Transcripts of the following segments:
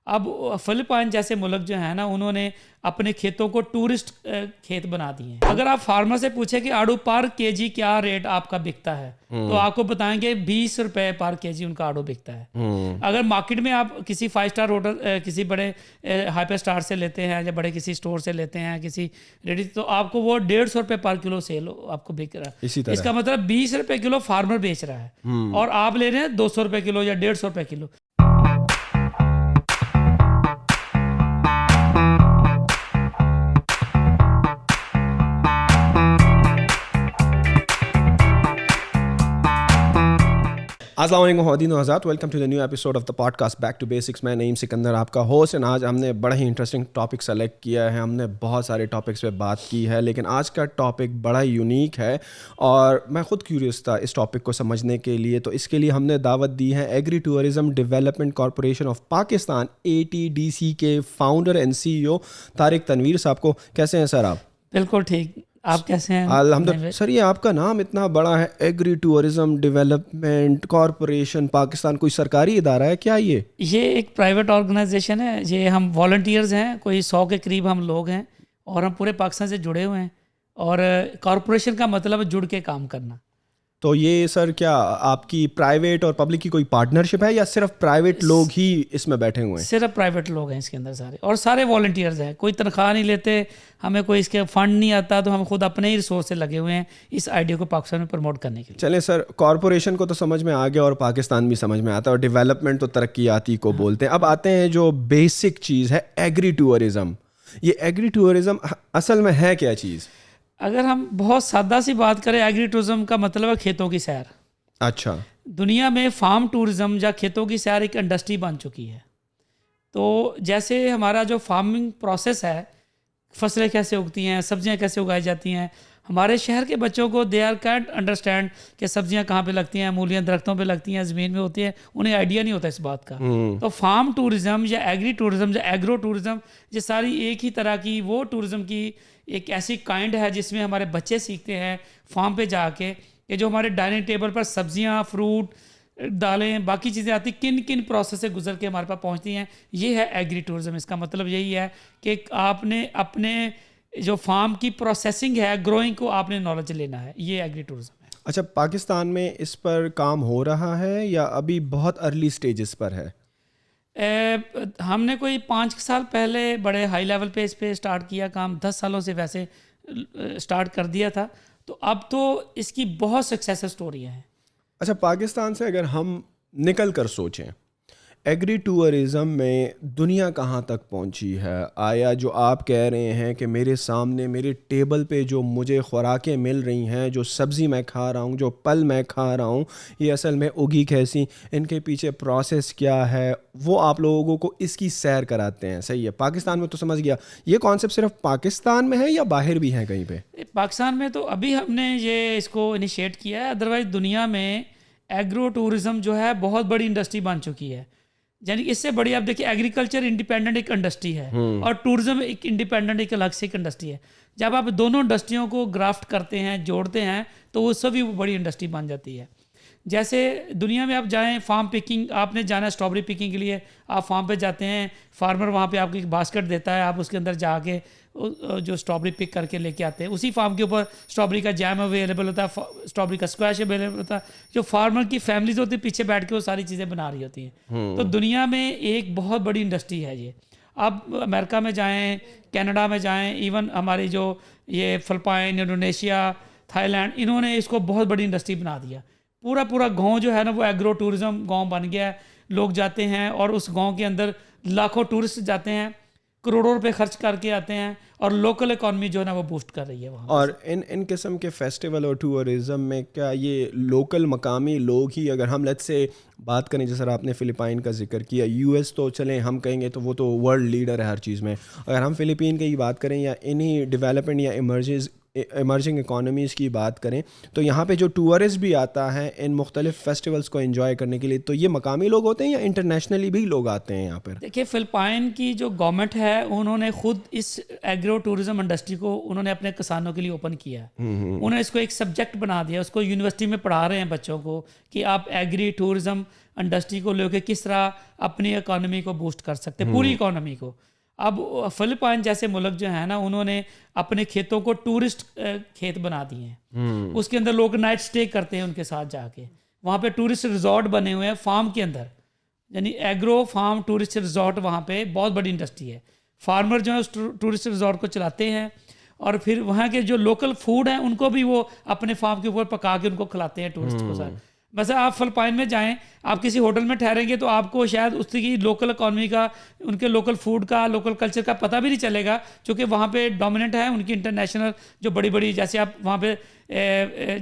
अब फिलिपाइन जैसे मुल्क जो है ना, उन्होंने अपने खेतों को टूरिस्ट खेत बना दिए हैं। अगर आप फार्मर से पूछे कि आड़ू पर केजी क्या रेट आपका बिकता है, तो आपको बताएंगे 20 रुपए पर केजी उनका आड़ू बिकता है। अगर मार्केट में आप किसी 5 स्टार होटल, किसी बड़े हाइपर स्टार से लेते हैं या बड़े किसी स्टोर से लेते हैं किसी रेडी, तो आपको वो 150 रुपए पर किलो सेल आपको बिक रहा है। इसका मतलब 20 रुपए किलो फार्मर बेच रहा है और आप ले रहे हैं 200 रुपए किलो या 150 रुपए किलो। अस्सलाम वालेकुम ख़वातीन और हज़रात, welcome to the new episode of the podcast back to basics. मैं नईम सिकंदर आपका होस्ट एंड आज हमने बड़ा ही इंटरेस्टिंग टॉपिक सेलेक्ट किया है। हमने बहुत सारे टॉपिक्स पे बात की है, लेकिन आज का टॉपिक बड़ा यूनिक है और मैं ख़ुद क्यूरियस था इस टॉपिक को समझने के लिए। तो इसके लिए हमने दावत दी है agri tourism development corporation of Pakistan ATDC के founder and CEO Tariq Tanveer sahab को। कैसे हैं सर आप? बिल्कुल ठीक, आप कैसे हैं? अल्हम्दुलिल्लाह। सर ये आपका नाम इतना बड़ा है, agri tourism development corporation Pakistan, कोई सरकारी इदारा है क्या ये? ये एक प्राइवेट ऑर्गेनाइजेशन है। ये हम वॉलंटियर्स हैं, कोई 100 के करीब हम लोग हैं और हम पूरे पाकिस्तान से जुड़े हुए हैं। और कॉरपोरेशन का मतलब है जुड़ के काम करना। तो ये सर क्या आपकी प्राइवेट और पब्लिक की कोई पार्टनरशिप है या सिर्फ प्राइवेट लोग ही इसमें बैठे हुए हैं? सिर्फ प्राइवेट लोग हैं इसके अंदर सारे, और सारे वॉलंटियर्स हैं। कोई तनख्वाह नहीं लेते, हमें कोई इसके फंड नहीं आता, तो हम खुद अपने ही रिसोर्स से लगे हुए हैं इस आइडिया को पाकिस्तान में प्रमोट करने के लिए। चलें सर, कॉरपोरेशन को तो समझ में आ गया और पाकिस्तान भी समझ में आता है और डेवलपमेंट तो तरक्याती को बोलते हैं। अब आते हैं जो बेसिक चीज़ है एग्री टूरिज़म। ये एग्री टूरिज़म असल में है क्या चीज़? अगर हम बहुत सादा सी बात करें, एग्री टूरिज्म का मतलब है खेतों की सैर। अच्छा। दुनिया में फार्म टूरिज्म या खेतों की सैर एक इंडस्ट्री बन चुकी है। तो जैसे हमारा जो फार्मिंग प्रोसेस है, फसलें कैसे उगती हैं, सब्जियां कैसे उगाई जाती हैं, हमारे शहर के बच्चों को दे आर कैंट अंडरस्टैंड कि सब्जियां कहाँ पे लगती हैं, मूलियां दरख्तों पे लगती हैं, ज़मीन में होती है, उन्हें आइडिया नहीं होता इस बात का। तो फार्म टूरिज्म या एग्री टूरिज्म या एग्रो टूरिज्म, ये सारी एक ही तरह की वो टूरिज्म की एक ऐसी काइंड है जिसमें हमारे बच्चे सीखते हैं फार्म पे जाके कि जो हमारे डाइनिंग टेबल पर सब्जियां, फ्रूट, दालें, बाकी चीज़ें आती किन किन प्रोसेस से गुजर के हमारे पास पहुंचती हैं। ये है एग्री टूरिज्म। इसका मतलब यही है कि आपने अपने जो फार्म की प्रोसेसिंग है, ग्रोइंग को आपने नॉलेज लेना है। ये एग्री टूरिज्म है। अच्छा, पाकिस्तान में इस पर काम हो रहा है या अभी बहुत अर्ली स्टेजेस पर है? हमने कोई 5 साल पहले बड़े हाई लेवल पे इस पे स्टार्ट किया काम। 10 सालों से वैसे स्टार्ट कर दिया था। तो अब तो इसकी बहुत सक्सेस स्टोरियाँ हैं। अच्छा, पाकिस्तान से अगर हम निकल कर सोचें, एग्री टूरिज़म में दुनिया कहाँ तक पहुँची है? आया जो आप कह रहे हैं कि मेरे सामने मेरे टेबल पे जो मुझे खुराकें मिल रही हैं, जो सब्ज़ी मैं खा रहा हूँ, जो फल मैं खा रहा हूँ, ये असल में उगी कैसी, इनके पीछे प्रोसेस क्या है, वो आप लोगों को इसकी सैर कराते हैं। सही है। पाकिस्तान में तो समझ गया। ये कॉन्सेप्ट सिर्फ पाकिस्तान में है या बाहर भी है कहीं पे? पाकिस्तान में तो अभी हमने ये इसको इनिशिएट किया है। अदरवाइज़ दुनिया में एग्रो टूरिज़म जो है बहुत बड़ी इंडस्ट्री बन चुकी है। यानी इससे बड़ी आप देखिए, एग्रीकल्चर इंडिपेंडेंट एक इंडस्ट्री है और टूरिज्म एक इंडिपेंडेंट एक अलग से एक इंडस्ट्री है। जब आप दोनों इंडस्ट्रियों को ग्राफ्ट करते हैं, जोड़ते हैं, तो उससे भी बड़ी इंडस्ट्री बन जाती है। जैसे दुनिया में आप जाएं, फार्म पिकिंग, आपने जाना है स्ट्रॉबेरी पिकिंग के लिए, आप फार्म पे जाते हैं, फार्मर वहाँ पे आपको एक बास्केट देता है, आप उसके अंदर जाके जो स्ट्रॉबेरी पिक करके लेके आते हैं। उसी फार्म के ऊपर स्ट्रॉबेरी का जैम अवेलेबल होता है, स्ट्रॉबेरी का स्क्वैश अवेलेबल होता है। जो फार्मर की फैमिलीज होती है पीछे बैठ के वो सारी चीज़ें बना रही होती हैं। तो दुनिया में एक बहुत बड़ी इंडस्ट्री है ये। आप अमेरिका में जाएँ, कनाडा में जाएँ, इवन हमारी जो ये फिलिपाइन, इंडोनेशिया, थाईलैंड, इन्होंने इसको बहुत बड़ी इंडस्ट्री बना दिया। पूरा गांव जो है ना वो एग्रो टूरिज्म गांव बन गया है। लोग जाते हैं और उस गांव के अंदर लाखों टूरिस्ट जाते हैं, करोड़ों रुपए खर्च करके आते हैं और लोकल इकॉनमी जो है ना वो बूस्ट कर रही है वहाँ। और इन किस्म के फेस्टिवल और टूरिज़म में क्या ये लोकल मकामी लोग ही, अगर हम लेट्स से बात करें, जैसे आपने फ़िलिपाइन का जिक्र किया, US तो चलें हम कहेंगे तो वो तो वर्ल्ड लीडर है हर चीज़ में। अगर हम फ़िलिपीन की बात करें या इन्हीं डेवलपमेंट या इमर्जिंग इकोनॉमीज़ की बात करें, तो यहाँ पे जो टूरिस्ट भी आता है इन मुख्तलिफ फेस्टिवल्स को एंजॉय करने के लिए, तो ये मकामी लोग होते हैं या इंटरनेशनली भी लोग आते हैं यहाँ पर? देखिए, फिलिपाइन की जो गवर्नमेंट है उन्होंने खुद इस एग्रो टूरिज्म इंडस्ट्री को उन्होंने अपने किसानों के लिए ओपन किया है। उन्होंने इसको एक सब्जेक्ट बना दिया, उसको यूनिवर्सिटी में पढ़ा रहे हैं बच्चों को कि आप एग्री टूरिज्म इंडस्ट्री को लेकर किस तरह अपनी इकोनॉमी को बूस्ट कर सकते हैं, पूरी इकोनॉमी को। अब फिलिपाइन जैसे मुल्क जो है ना, उन्होंने अपने खेतों को टूरिस्ट खेत बना दिए हैं। उसके अंदर लोग नाइट स्टे करते हैं उनके साथ जाके। वहाँ पे टूरिस्ट रिजॉर्ट बने हुए हैं फार्म के अंदर, यानी एग्रो फार्म टूरिस्ट रिजॉर्ट, वहाँ पे बहुत बड़ी इंडस्ट्री है। फार्मर जो है उस टूरिस्ट रिजॉर्ट को चलाते हैं और फिर वहाँ के जो लोकल फूड हैं उनको भी वो अपने फार्म के ऊपर पका के उनको खिलाते हैं टूरिस्ट को सर। वैसे आप फिलिपाइन में जाएं, आप किसी होटल में ठहरेंगे तो आपको शायद उसकी लोकल इकॉनमी का, उनके लोकल फूड का, लोकल कल्चर का पता भी नहीं चलेगा, क्योंकि वहाँ पे डोमिनेंट है उनकी इंटरनेशनल जो बड़ी बड़ी, जैसे आप वहाँ पे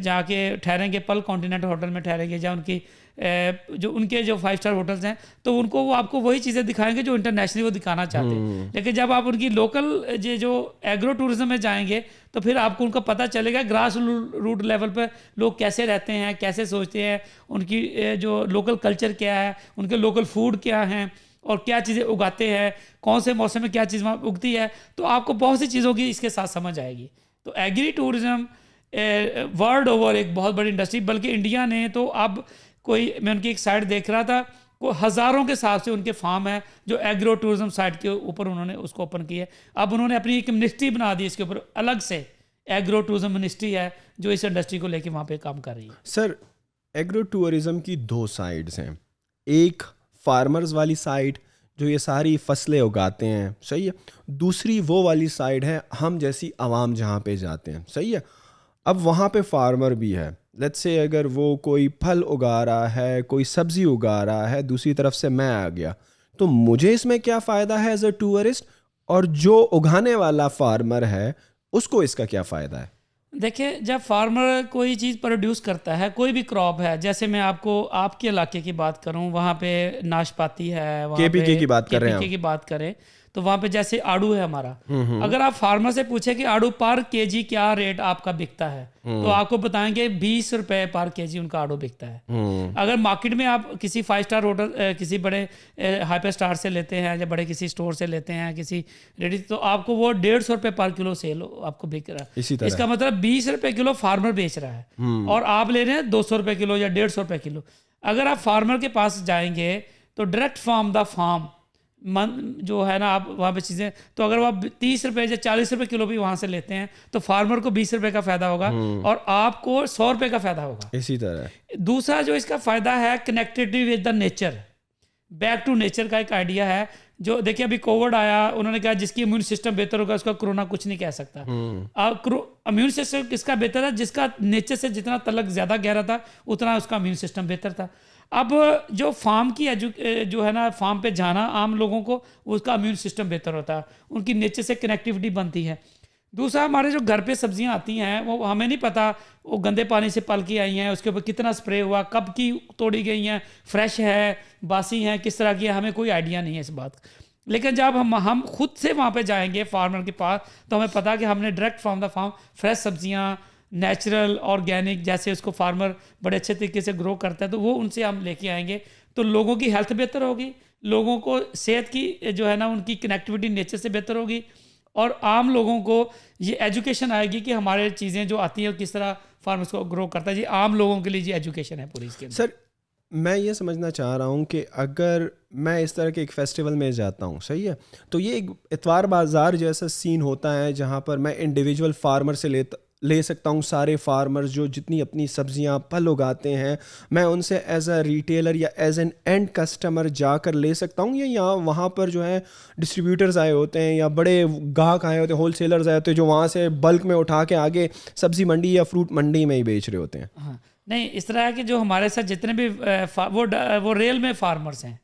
जाके ठहरेंगे, पल कॉन्टिनेंट होटल में ठहरेंगे, या उनकी जो उनके जो 5 स्टार होटल्स हैं, तो उनको वो आपको वही चीज़ें दिखाएंगे जो इंटरनेशनली वो दिखाना चाहते हैं। लेकिन जब आप उनकी लोकल जो एग्रो टूरिज्म में जाएंगे तो फिर आपको उनका पता चलेगा ग्रास रूट लेवल पर लोग कैसे रहते हैं, कैसे सोचते हैं, उनकी जो लोकल कल्चर क्या है, उनके लोकल फूड क्या हैं और क्या चीज़ें उगाते हैं, कौन से मौसम में क्या चीज़ वहाँ उगती है। तो आपको बहुत सी चीज़ों की इसके साथ समझ आएगी। तो एग्री टूरिज्म वर्ल्ड ओवर एक बहुत बड़ी इंडस्ट्री, बल्कि इंडिया ने तो अब कोई, मैं उनकी एक साइट देख रहा था, वो हज़ारों के हिसाब से उनके फार्म है जो एग्रो टूरिज्म साइट के ऊपर उन्होंने उसको ओपन किया है। अब उन्होंने अपनी एक मिनिस्ट्री बना दी, इसके ऊपर अलग से एग्रो टूरिज्म मिनिस्ट्री है जो इस इंडस्ट्री को लेके वहाँ पे काम कर रही है। सर, एग्रो टूरिज्म की 2 साइड्स हैं। एक फार्मर्स वाली साइड जो ये सारी फसलें उगाते हैं, सही है। दूसरी वो वाली साइड है हम जैसी आवाम जहाँ पे जाते हैं, सही है। अब वहाँ पे फार्मर भी है, लेट्स से अगर वो कोई फल उगा रहा है, कोई सब्ज़ी उगा रहा है, दूसरी तरफ से मैं आ गया, तो मुझे इसमें क्या फ़ायदा है एज अ टूरिस्ट, और जो उगाने वाला फार्मर है उसको इसका क्या फ़ायदा है? देखिए, जब फार्मर कोई चीज़ प्रोड्यूस करता है, कोई भी क्रॉप है, जैसे मैं आपको आपके इलाके की बात करूं, वहाँ पे नाशपाती है, वहाँ केपीके पे की बात कर रहे हैं, केपीके की बात करें तो वहाँ पे जैसे आड़ू है हमारा, अगर आप फार्मर से पूछे कि आड़ू पर केजी क्या रेट आपका बिकता है, तो आपको बताएंगे 20 रुपए पर केजी उनका आड़ू बिकता है। अगर मार्केट में आप किसी 5 स्टार होटल, किसी बड़े हाइपर स्टार से लेते हैं, या बड़े किसी स्टोर से लेते हैं, किसी रेडी, तो आपको वो 150 रुपए पर किलो सेल आपको बिक रहा है। इसी तरह इसका मतलब 20 रुपए किलो फार्मर बेच रहा है और आप ले रहे हैं 200 रुपए किलो या 150 रुपए किलो। अगर आप फार्मर के पास जाएंगे तो डायरेक्ट फ्रॉम द फार्म जो है ना, आप वहाँ पे चीज़ें, तो अगर वो आप 30 रुपए या 40 रुपए किलो भी वहाँ से लेते हैं तो फार्मर को 20 रुपए का फ़ायदा होगा और आपको 100 रुपए का फ़ायदा होगा। इसी तरह दूसरा जो इसका फ़ायदा है, connectivity with the nature, back to nature का एक आइडिया है। जो देखिए अभी कोविड आया, उन्होंने कहा जिसकी इम्यून सिस्टम बेहतर होगा उसका कोरोना कुछ नहीं कह सकता। इम्यून सिस्टम किसका बेहतर है? जिसका नेचर से जितना तलक ज़्यादा गहरा था उतना उसका इम्यून सिस्टम बेहतर था। अब जो फार्म की जो है ना, फार्म पे जाना आम लोगों को, उसका इम्यून सिस्टम बेहतर होता है, उनकी नेचर से कनेक्टिविटी बनती है। दूसरा, हमारे जो घर पे सब्जियां आती हैं वो हमें नहीं पता वो गंदे पानी से पल के आई हैं, उसके ऊपर कितना स्प्रे हुआ, कब की तोड़ी गई हैं, फ्रेश है, बासी हैं, किस तरह की है, हमें कोई आइडिया नहीं है इस बात का। लेकिन जब हम खुद से वहाँ पे जाएंगे फार्मर के पास, तो हमें पता कि हमने direct from the farm fresh सब्जियाँ, नेचुरल, ऑर्गेनिक, जैसे उसको फार्मर बड़े अच्छे तरीके से ग्रो करता है, तो वो उनसे हम लेके आएंगे, तो लोगों की हेल्थ बेहतर होगी, लोगों को सेहत की जो है ना उनकी कनेक्टिविटी नेचर से बेहतर होगी, और आम लोगों को ये एजुकेशन आएगी कि हमारे चीज़ें जो आती हैं किस तरह फार्मर्स को ग्रो करता है। जी आम लोगों के लिए जी एजुकेशन है पूरी इसके। सर, मैं ये समझना चाह रहा हूँ कि अगर मैं इस तरह के एक फेस्टिवल में जाता हूँ, सही है, तो ये एक इतवार बाज़ार जैसा सीन होता है जहाँ पर मैं इंडिविजुअल फार्मर से ले सकता हूँ सारे फार्मर्स जो जितनी अपनी सब्जियां फल उगाते हैं, मैं उनसे एज अ रिटेलर या एज एन एंड कस्टमर जाकर ले सकता हूँ, या यहाँ वहाँ पर जो है डिस्ट्रीब्यूटर्स आए होते हैं या बड़े गाहक आए होते हैं, होलसेलर्स आए होते हैं जो वहाँ से बल्क में उठा के आगे सब्जी मंडी या फ्रूट मंडी में ही बेच रहे होते हैं? हाँ, नहीं, इस तरह है कि जो हमारे साथ जितने भी वो रियल में फार्मर्स हैं,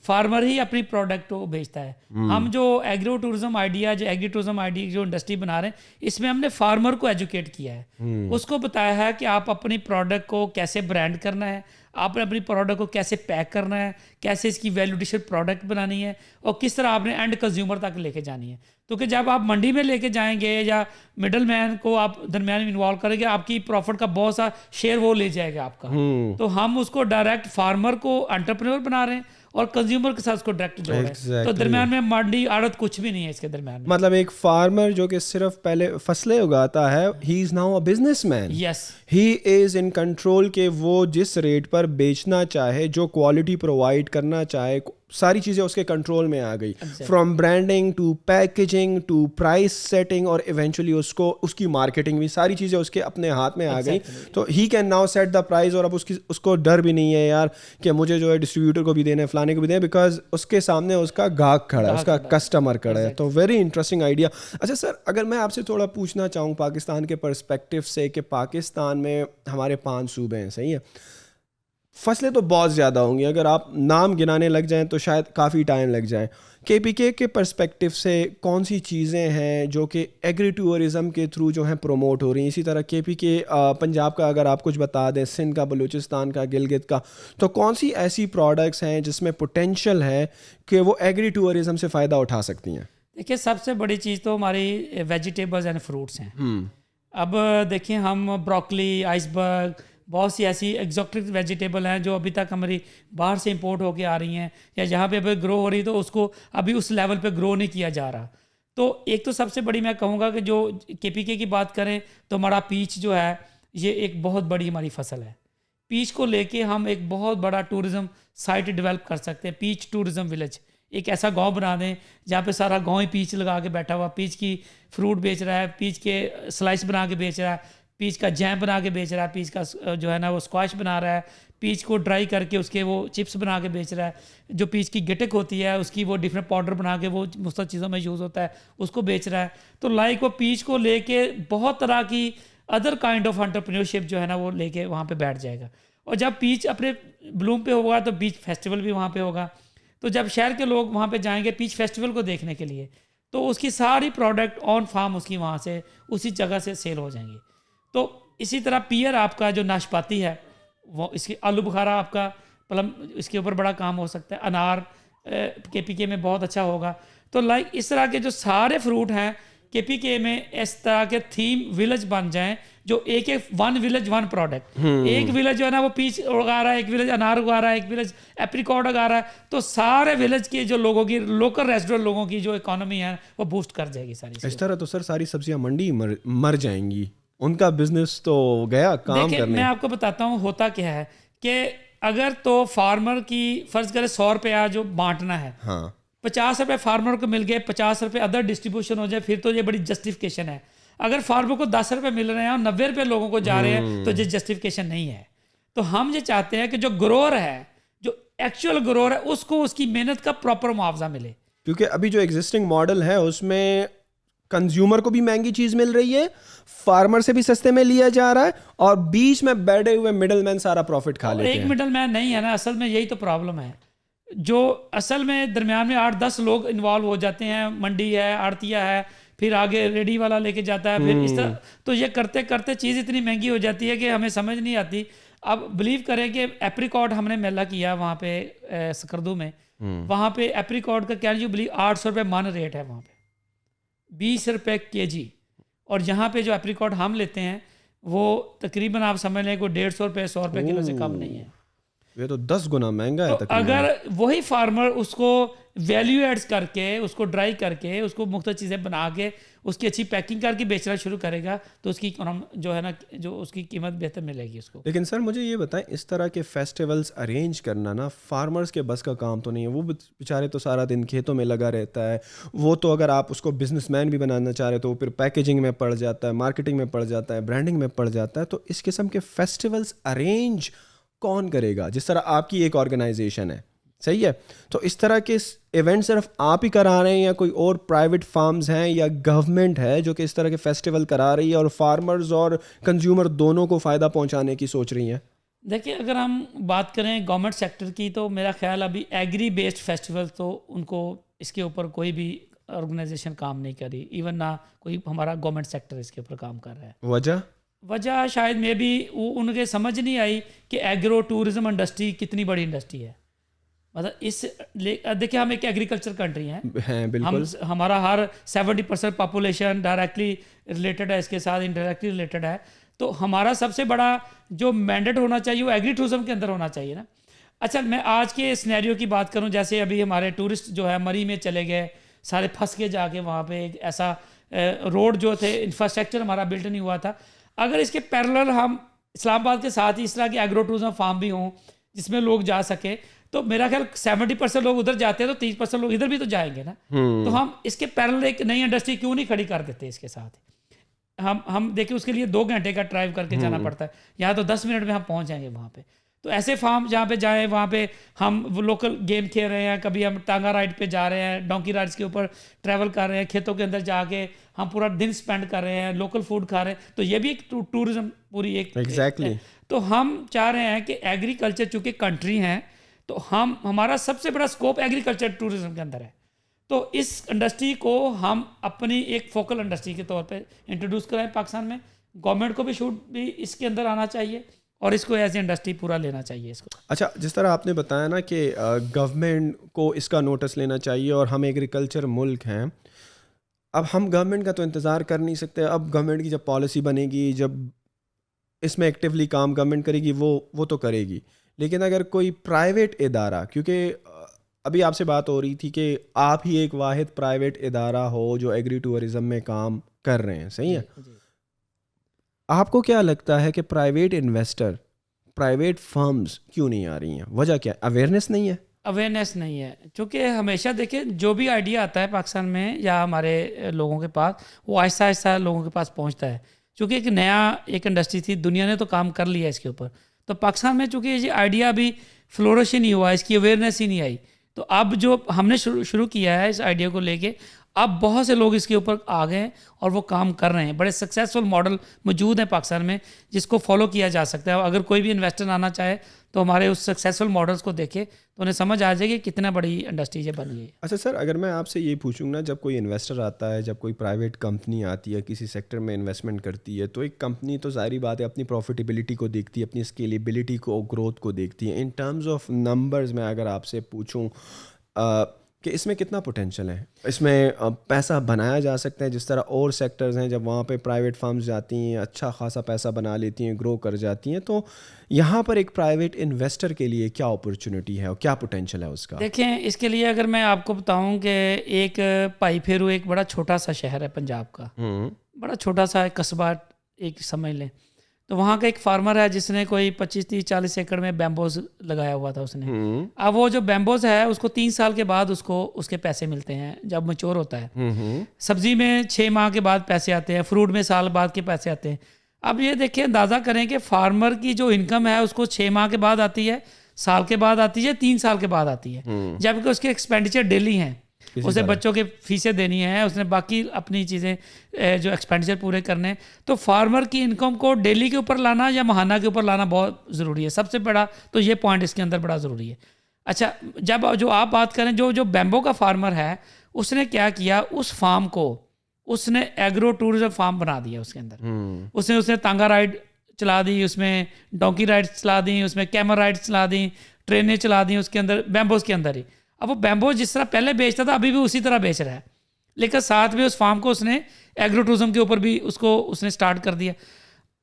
फार्मर ही अपनी प्रोडक्ट को बेचता है। हम जो एग्रो टूरिज्म आइडिया, जो एग्री टूरिज्म आइडिया जो इंडस्ट्री बना रहे हैं, इसमें हमने फार्मर को एजुकेट किया है, उसको बताया है कि आप अपनी प्रोडक्ट को कैसे ब्रांड करना है, आपने अपनी प्रोडक्ट को कैसे पैक करना है, कैसे इसकी वैल्यू एडिशन प्रोडक्ट बनानी है, और किस तरह आपने एंड कंज्यूमर तक लेके जानी है। तो कि जब आप मंडी में लेके जाएंगे या मिडल मैन को आप दरमियान में इन्वॉल्व करेंगे, आपकी प्रॉफिट का बहुत सा शेयर वो ले जाएगा आपका। तो हम उसको डायरेक्ट फार्मर को एंटरप्रेन्योर बना रहे हैं और कंज्यूमर के साथ उसको डायरेक्ट जोड़ है। तो दरम्यान में मंडी आड़त कुछ भी नहीं है इसके दरम्यान में। मतलब एक फार्मर जो कि सिर्फ पहले फसलें उगाता है, he is now a businessman. Yes, he is in control के वो जिस रेट पर बेचना चाहे, जो क्वालिटी प्रोवाइड करना चाहे, सारी चीज़ें उसके कंट्रोल में आ गई, from branding to packaging to price setting, और इवेंचुअली उसको उसकी मार्केटिंग भी, सारी चीज़ें उसके अपने हाथ में आ गई। तो he can now set the price, और अब उसको डर भी नहीं है यार कि मुझे जो है डिस्ट्रीब्यूटर को भी देना है, फलाने को भी देना है, बिकॉज उसके सामने उसका ग्राहक खड़ा है, उसका कस्टमर खड़ा है। तो वेरी इंटरेस्टिंग आइडिया। अच्छा सर, अगर मैं आपसे थोड़ा पूछना चाहूँ पाकिस्तान के पर्सपेक्टिव से, कि पाकिस्तान में हमारे 5 सूबे हैं, सही है, फसलें तो बहुत ज़्यादा होंगी, अगर आप नाम गिनाने लग जाएं तो शायद काफ़ी टाइम लग जाए। केपीके के पर्सपेक्टिव से कौन सी चीज़ें हैं जो कि एग्री टूरिज़म के थ्रू जो हैं प्रमोट हो रही हैं? इसी तरह केपीके पंजाब का अगर आप कुछ बता दें, सिंध का, बलूचिस्तान का, गिलगित का, तो कौन सी ऐसी प्रोडक्ट्स हैं जिसमें पोटेंशियल है कि वो एग्री टूरिज़म से फ़ायदा उठा सकती हैं? देखिए सबसे बड़ी चीज़ तो हमारी वेजिटेबल्स एंड फ्रूट्स हैं। अब देखिए हम ब्रोकली, आइसबर्ग, बहुत सी ऐसी एग्जॉटिक वेजिटेबल हैं जो अभी तक हमारी बाहर से इंपोर्ट होके आ रही हैं, या जहाँ पे अभी ग्रो हो रही है तो उसको अभी उस लेवल पे ग्रो नहीं किया जा रहा। तो एक तो सबसे बड़ी मैं कहूँगा कि जो केपीके की बात करें तो हमारा पीच जो है ये एक बहुत बड़ी हमारी फसल है। पीच को लेके हम एक बहुत बड़ा टूरिज़्म साइट डेवलप कर सकते हैं। पीच टूरिज़्म विलेज, एक ऐसा गांव बना दें जहाँ पे सारा गांव ही पीच लगा के बैठा हुआ, पीच की फ्रूट बेच रहा है, पीच के स्लाइस बना के बेच रहा है, पीच का जैम बना के बेच रहा है, पीच का जो है ना वो स्क्वाश बना रहा है, पीच को ड्राई करके उसके वो चिप्स बना के बेच रहा है, जो पीच की गिटक होती है उसकी वो डिफरेंट पाउडर बना के वो मुख्तलिफ चीज़ों में यूज़ होता है, उसको बेच रहा है। तो लाइक वो पीच को लेके बहुत तरह की अदर काइंड ऑफ एंटरप्रेन्योरशिप जो है ना वो लेके वहाँ पे बैठ जाएगा। और जब पीच अपने ब्लूम पे होगा तो बीच फेस्टिवल भी वहाँ पे होगा। तो जब शहर के लोग वहाँ पे जाएंगे पीच फेस्टिवल को देखने के लिए, तो उसकी सारी प्रोडक्ट ऑन फार्म उसकी वहाँ से उसी जगह से सेल हो जाएंगी। तो इसी तरह पियर आपका जो नाशपाती है वो, इसकी आलू बुखारा आपका प्लम, इसके ऊपर बड़ा काम हो सकता है। अनार केपीके में बहुत अच्छा होगा। तो लाइक इस तरह के जो सारे फ्रूट हैं केपीके में इस तरह के थीम विलेज बन जाएं, जो एक एक वन विलेज वन प्रोडक्ट, एक विलेज जो है ना वो पीच उगा रहा है, एक विलेज अनार उगा रहा है, एक विलेज एप्रिकॉट उगा रहा है, तो सारे विलेज के जो लोगों की, लोकल रेजिडेंट लोगों की जो इकोनॉमी है वो बूस्ट कर जाएगी सारी। इस तरह तो सर सारी सब्जियां मंडी मर जाएंगी, उनका बिजनेस तो गया काम करने। मैं आपको बताता हूँ होता क्या है कि अगर तो फार्मर की फर्ज करे 100 रुपया जो बांटना है, हाँ, 50 रुपये फार्मर को मिल गए, 50 रुपये अदर डिस्ट्रीब्यूशन हो जाए, फिर तो ये बड़ी जस्टिफिकेशन है। अगर फार्मर को 10 रुपये मिल रहे हैं और 90 रुपये लोगों को जा रहे हैं तो ये जस्टिफिकेशन नहीं है। तो हम ये चाहते हैं कि जो ग्रोअर है, जो एक्चुअल ग्रोअर है, उसको उसकी मेहनत का प्रॉपर मुआवजा मिले। क्योंकि अभी जो एग्जिस्टिंग मॉडल है उसमें कंज्यूमर को भी महंगी चीज मिल रही है, फार्मर से भी सस्ते में लिया जा रहा है, और बीच में बैठे हुए मिडलमैन सारा प्रॉफिट खा लेते हैं। एक मिडलमैन नहीं है ना, असल में यही तो प्रॉब्लम है। जो असल में दरमियान में 8-10 लोग इन्वॉल्व हो जाते हैं, मंडी है, आड़तिया है, फिर आगे रेडी वाला लेके जाता है, फिर इस तरह, तो ये करते करते चीज़ इतनी महंगी हो जाती है कि हमें समझ नहीं आती। अब बिलीव करें कि एप्रिकॉट हमने मेला किया वहाँ पे सकरदू में, वहाँ पे एप्रिकॉट का कैन यू बिलीव 800 रुपये मन रेट है वहाँ पे, 20 रुपये kg। और यहाँ पे जो एप्रिकॉट हम लेते हैं वो तकरीबन आप समझ लें कोई 150 रुपये 100 रुपये किलो से कम नहीं है। ये तो 10 गुना महंगा है। तो अगर वही फार्मर उसको वैल्यू एड्स करके, उसको ड्राई करके, उसको मुख्तलिफ चीज़ें बना के, उसकी अच्छी पैकिंग करके बेचना शुरू करेगा तो उसकी जो है ना, जो उसकी कीमत बेहतर मिलेगी उसको। लेकिन सर मुझे ये बताएं, इस तरह के फेस्टिवल्स अरेंज करना ना फार्मर्स के बस का काम तो नहीं है। वो बेचारे तो सारा दिन खेतों में लगा रहता है। वो तो अगर आप उसको बिजनेसमैन भी बनाना चाह रहे तो वो फिर पैकेजिंग में पड़ जाता है, मार्केटिंग में पड़ जाता है, ब्रांडिंग में पड़ जाता है। तो इस किस्म के फेस्टिवल्स अरेंज कौन करेगा? जिस तरह आपकी एक ऑर्गेनाइजेशन है, सही है, तो इस तरह के इवेंट सिर्फ आप ही करा रहे हैं या कोई और प्राइवेट फार्म्स हैं या गवर्नमेंट है जो कि इस तरह के फेस्टिवल करा रही है और फार्मर्स और कंज्यूमर दोनों को फ़ायदा पहुंचाने की सोच रही हैं? देखिए अगर हम बात करें गवर्नमेंट सेक्टर की तो मेरा ख्याल अभी एग्री बेस्ड फेस्टिवल तो उनको इसके ऊपर कोई भी ऑर्गेनाइजेशन काम नहीं करी, इवन ना कोई हमारा गवर्नमेंट सेक्टर इसके ऊपर काम कर रहा है। वजह शायद मे भी उनके समझ नहीं आई कि एग्रो टूरिज्म इंडस्ट्री कितनी बड़ी इंडस्ट्री है। मतलब इस देखिए हम एक एग्रीकल्चर कंट्री हैं, बिल्कुल। हमारा हर 70% पॉपुलेशन डायरेक्टली रिलेटेड है इसके साथ, इनडायरेक्टली रिलेटेड है। तो हमारा सबसे बड़ा जो मैंडेट होना चाहिए वो एग्री टूरिज्म के अंदर होना चाहिए ना। अच्छा, मैं आज के सिनेरियो की बात करूं, जैसे अभी हमारे टूरिस्ट जो है मरी में चले गए, सारे फंस के जाके वहाँ पे एक ऐसा रोड जो थे, इंफ्रास्ट्रक्चर हमारा बिल्ट नहीं हुआ था। अगर इसके पैरेलल हम इस्लामाबाद के साथ ही इस तरह के एग्रो टूरिज्म फार्म भी हों जिसमें लोग जा सके, तो मेरा ख्याल 70% लोग उधर जाते हैं तो 30% लोग इधर भी तो जाएंगे ना। तो हम इसके पैरेलल एक नई इंडस्ट्री क्यों नहीं खड़ी कर देते इसके साथ। हम देखिए उसके लिए 2 घंटे का ड्राइव करके जाना पड़ता है, यहाँ तो 10 मिनट में हम पहुँच जाएंगे वहाँ पे। तो ऐसे फार्म जहाँ पे जाएं, वहाँ पे हम वो लोकल गेम खेल रहे हैं, कभी हम टांगा राइड पे जा रहे हैं, डोंकी राइड्स के ऊपर ट्रैवल कर रहे हैं, खेतों के अंदर जाके हम पूरा दिन स्पेंड कर रहे हैं, लोकल फूड खा रहे हैं, तो ये भी एक टूरिज्म पूरी एक एग्जैक्टली। तो हम चाह रहे हैं कि एग्रीकल्चर चूँकि कंट्री हैं, तो हमारा सबसे बड़ा स्कोप एग्रीकल्चर टूरिज्म के अंदर है। तो इस इंडस्ट्री को हम अपनी एक फोकल इंडस्ट्री के तौर पे इंट्रोड्यूस कराएं पाकिस्तान में। गवर्नमेंट को भी शूट भी इसके अंदर आना चाहिए और इसको एज इंडस्ट्री पूरा लेना चाहिए इसको। अच्छा, जिस तरह आपने बताया ना कि गवर्नमेंट को इसका नोटिस लेना चाहिए और हम एग्रीकल्चर मुल्क हैं, अब हम गवर्नमेंट का तो इंतज़ार कर नहीं सकते। अब गवर्नमेंट की जब पॉलिसी बनेगी, जब इसमें एक्टिवली काम गवर्नमेंट करेगी, वो तो करेगी, लेकिन अगर कोई प्राइवेट इदारा, क्योंकि अभी आपसे बात हो रही थी कि आप ही एक वाहिद प्राइवेट इदारा हो जो एग्री टूरिज्म में काम कर रहे हैं, सही है? आपको क्या लगता है कि प्राइवेट इन्वेस्टर, प्राइवेट फर्म्स क्यों नहीं आ रही हैं? वजह क्या है? अवेयरनेस नहीं है? अवेयरनेस नहीं है, क्योंकि हमेशा देखें जो भी आइडिया आता है पाकिस्तान में या हमारे लोगों के पास, वो आहिस्ता आहिस्ता लोगों के पास पहुंचता है। चूँकि एक इंडस्ट्री थी, दुनिया ने तो काम कर लिया इसके ऊपर, तो पाकिस्तान में चूँकि ये आइडिया अभी फ्लोरिश ही नहीं हुआ, इसकी अवेयरनेस ही नहीं आई। तो अब जो हमने शुरू किया है इस आइडिया को लेके, अब बहुत से लोग इसके ऊपर आ गए हैं और वो काम कर रहे हैं। बड़े सक्सेसफुल मॉडल मौजूद हैं पाकिस्तान में जिसको फॉलो किया जा सकता है। अगर कोई भी इन्वेस्टर आना चाहे तो हमारे उस सक्सेसफुल मॉडल्स को देखे तो उन्हें समझ आ जाएगी कितना बड़ी इंडस्ट्री ये बन गई है। अच्छा सर, अगर मैं आपसे ये पूछूँ ना, जब कोई इन्वेस्टर आता है, जब कोई प्राइवेट कंपनी आती है, किसी सेक्टर में इन्वेस्टमेंट करती है, तो एक कंपनी तो जाहिर बात है अपनी प्रॉफिटेबिलिटी को देखती है, अपनी स्केलेबिलिटी को, ग्रोथ को देखती है। इन टर्म्स ऑफ नंबर्स में अगर आपसे पूछूँ कि इसमें कितना पोटेंशियल है, इसमें पैसा बनाया जा सकता है जिस तरह और सेक्टर्स हैं, जब वहाँ पे प्राइवेट फर्म्स जाती हैं, अच्छा खासा पैसा बना लेती हैं, ग्रो कर जाती हैं, तो यहाँ पर एक प्राइवेट इन्वेस्टर के लिए क्या अपॉर्चुनिटी है और क्या पोटेंशियल है उसका? देखें, इसके लिए अगर मैं आपको बताऊं कि एक पाई फेरू एक बड़ा छोटा सा शहर है पंजाब का, बड़ा छोटा सा कस्बा एक समझ लें, तो वहाँ का एक फार्मर है जिसने कोई 25-30-40 एकड़ में बैम्बोज लगाया हुआ था उसने। अब वो जो बैम्बोज है उसको 3 साल के बाद उसको उसके पैसे मिलते हैं जब मैच्योर होता है। सब्जी में 6 माह के बाद पैसे आते हैं, फ्रूट में साल बाद के पैसे आते हैं। अब ये देखिए, अंदाज़ा करें कि फार्मर की जो इनकम है उसको 6 माह के बाद आती है, साल के बाद आती है, 3 साल के बाद आती है, जबकि उसके एक्सपेंडिचर डेली हैं। उसे बच्चों के फीसें देनी है, उसने बाकी अपनी चीज़ें जो एक्सपेंडिचर पूरे करने। तो फार्मर की इनकम को डेली के ऊपर लाना या महाना के ऊपर लाना बहुत ज़रूरी है। सबसे बड़ा तो ये पॉइंट इसके अंदर बड़ा ज़रूरी है। अच्छा, जब जो आप बात करें, जो बैम्बो का फार्मर है उसने क्या किया, उस फार्म को उसने एग्रो टूरिज्म फार्म बना दिया। उसके अंदर उसने तांगा राइड चला दी, उसमें डोंकी राइड्स चला दी, उसमें कैमल राइड्स चला दी, ट्रेनें चला दी उसके अंदर, बैम्बोज के अंदर ही। अब वो बैम्बो जिस तरह पहले बेचता था अभी भी उसी तरह बेच रहा है, लेकिन साथ में उस फार्म को उसने एग्रो टूरिज्म के ऊपर भी उसने स्टार्ट कर दिया।